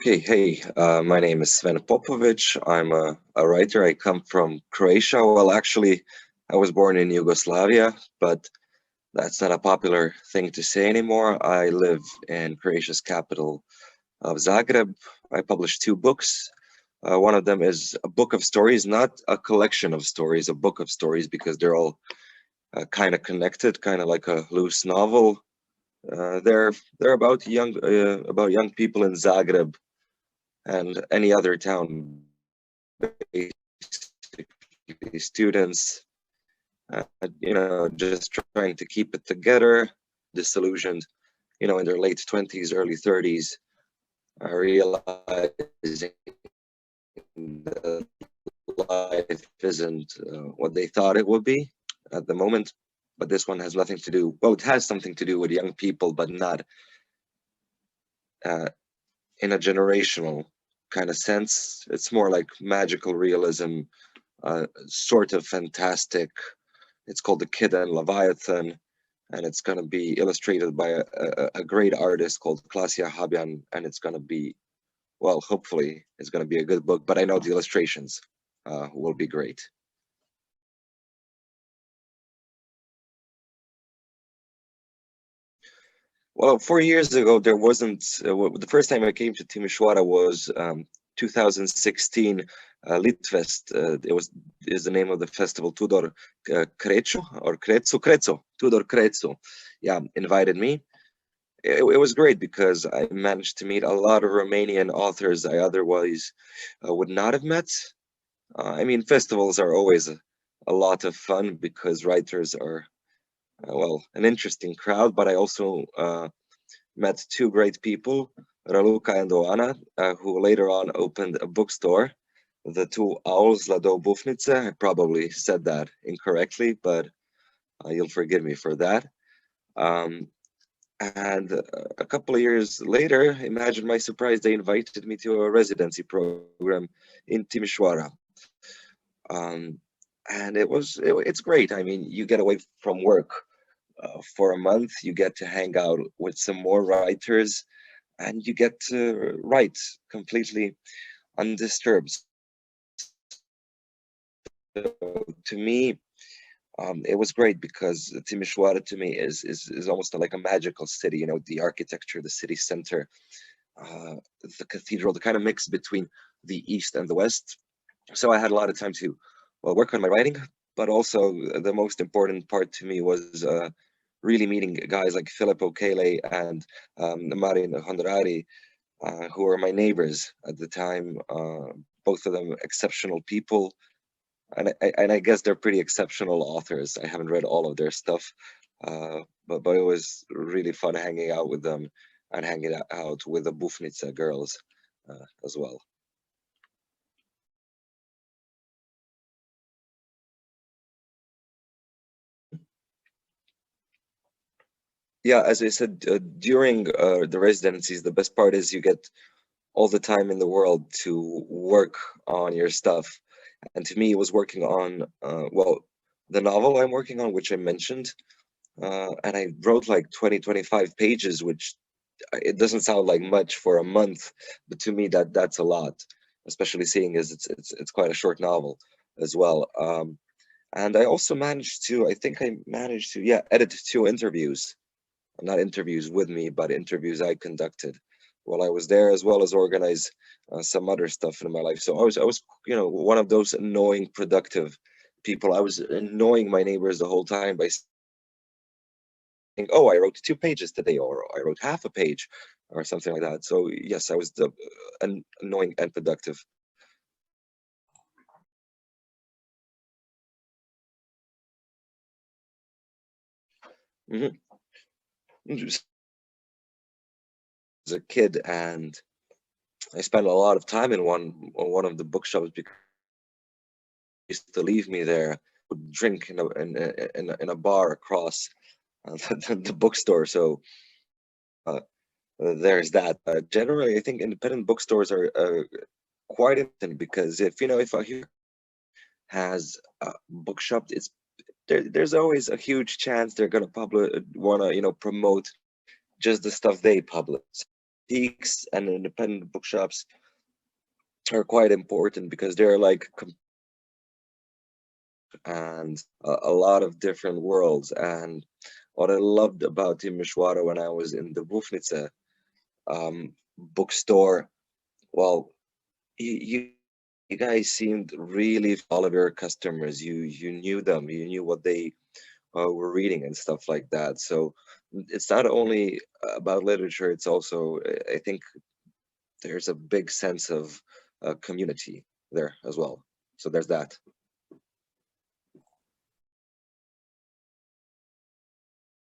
Okay, hey, my name is Sven Popović. I'm a writer. I come from Croatia. Well, actually, I was born in Yugoslavia, but that's not a popular thing to say anymore. I live in Croatia's capital of Zagreb. I published two books. One of them is a book of stories, not a collection of stories, a book of stories, because they're all kind of connected, kind of like a loose novel. They're about young people in Zagreb and any other town, basically students, just trying to keep it together, disillusioned, in their late 20s, early 30s, realizing that life isn't what they thought it would be at the moment. But this one has nothing to do, well, it has something to do with young people, but not in a generational kind of sense. It's more like magical realism, sort of fantastic. It's called The Kid and Leviathan, and it's going to be illustrated by a great artist called Klasia Habjan, and it's going to be, well, hopefully it's going to be a good book, but I know the illustrations will be great. Well, 4 years ago, there wasn't, the first time I came to Timișoara was 2016 Litvest. Is the name of the festival. Tudor Krecu or Krecu, Tudor Krecu, yeah, invited me. It was great because I managed to meet a lot of Romanian authors I otherwise would not have met. I mean, festivals are always a lot of fun because writers are, well, an interesting crowd, but I also met two great people, Raluca and Oana, who later on opened a bookstore, the two Owls La Do Bufnice. I probably said that incorrectly, but you'll forgive me for that. And a couple of years later, imagine my surprise, they invited me to a residency program in Timișoara. And it's great. I mean, you get away from work for a month, you get to hang out with some more writers, and you get to write completely undisturbed. So to me, it was great because Timișoara to me is almost like a magical city. The architecture, the city center, the cathedral, the kind of mix between the east and the west. So I had a lot of time to, well, work on my writing, but also the most important part to me was really meeting guys like Filippo Kele and Marin Hondrari, who were my neighbors at the time. Both of them exceptional people, and I guess they're pretty exceptional authors. I haven't read all of their stuff, but it was really fun hanging out with them and hanging out with the Bufnica girls as well. Yeah, as I said, during the residencies, the best part is you get all the time in the world to work on your stuff. And to me, it was working on, well, the novel I'm working on, which I mentioned, and I wrote like 20, 25 pages, which it doesn't sound like much for a month, but to me that's a lot, especially seeing as it's quite a short novel as well. And I also managed to, I think I managed to, yeah, edit two interviews, not interviews with me, but interviews I conducted while I was there, as well as organize some other stuff in my life. So I was, one of those annoying productive people. I was annoying my neighbors the whole time by saying, "Oh, I wrote 2 pages today," or "I wrote half a page," or something like that. So yes, I was annoying and productive. Mm-hmm. As a kid, and I spent a lot of time in one of the bookshops because they used to leave me there, would drink in a bar across the bookstore. So there's that. Generally, I think independent bookstores are quite important because if a has a bookshop, there's always a huge chance they're gonna want to promote just the stuff they publish. boutiques and independent bookshops are quite important because they're like and a lot of different worlds. And what I loved about Timișoara when I was in the Bufnica bookstore, well, you guys seemed really all of your customers. You knew them. You knew what they were reading and stuff like that. So it's not only about literature. It's also, I think, there's a big sense of community there as well. So there's that.